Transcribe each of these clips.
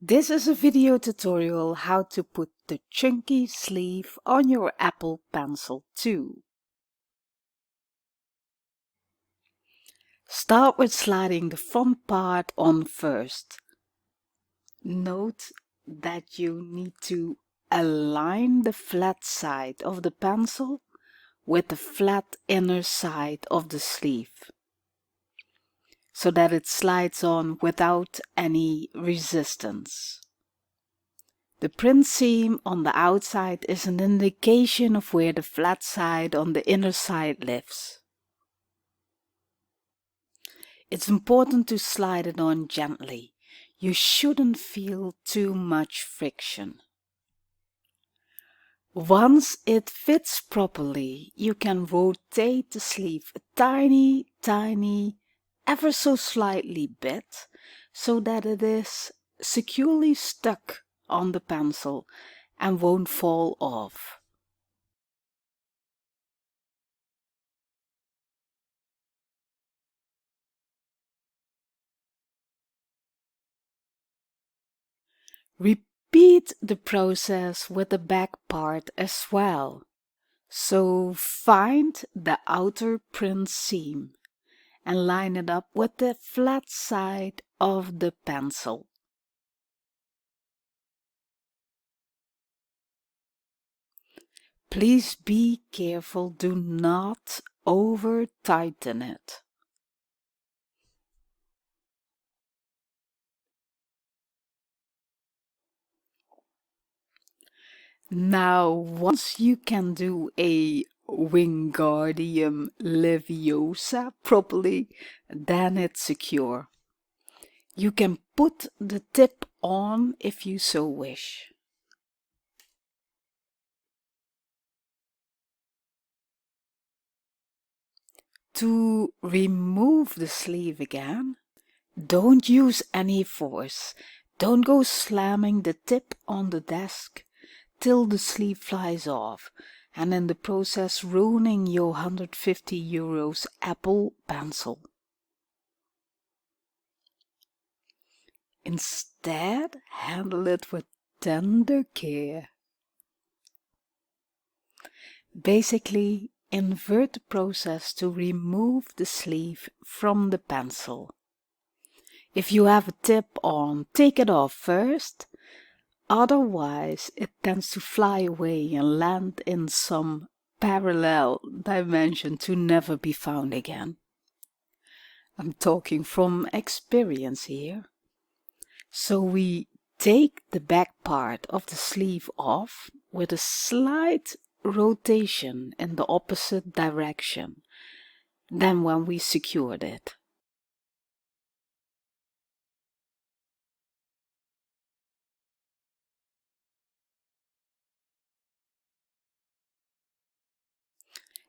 This is a video tutorial how to put the chunky sleeve on your Apple Pencil 2. Start with sliding the front part on first. Note that you need to align the flat side of the pencil with the flat inner side of the sleeve, so that it slides on without any resistance. The print seam on the outside is an indication of where the flat side on the inner side lives. It's important to slide it on gently. You shouldn't feel too much friction. Once it fits properly, you can rotate the sleeve a tiny, ever so slightly bit, so that it is securely stuck on the pencil and won't fall off. Repeat the process with the back part as well. So find the outer print seam and line it up with the flat side of the pencil. Please be careful, do not over tighten it. Now, once you can do a Wingardium Leviosa properly, then it's secure. You can put the tip on if you so wish. To remove the sleeve again, don't use any force. Don't go slamming the tip on the desk till the sleeve flies off, and in the process ruining your €150 Apple Pencil. Instead, handle it with tender care. Basically, invert the process to remove the sleeve from the pencil. If you have a tip on, take it off first. Otherwise, it tends to fly away and land in some parallel dimension to never be found again. I'm talking from experience here. So we take the back part of the sleeve off with a slight rotation in the opposite direction than when we secured it.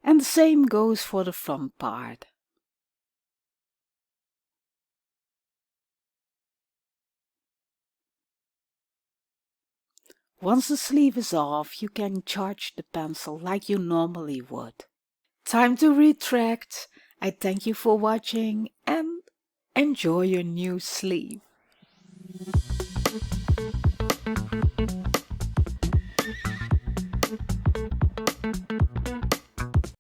And the same goes for the front part. Once the sleeve is off, you can charge the pencil like you normally would. Time to retract. I thank you for watching and enjoy your new sleeve.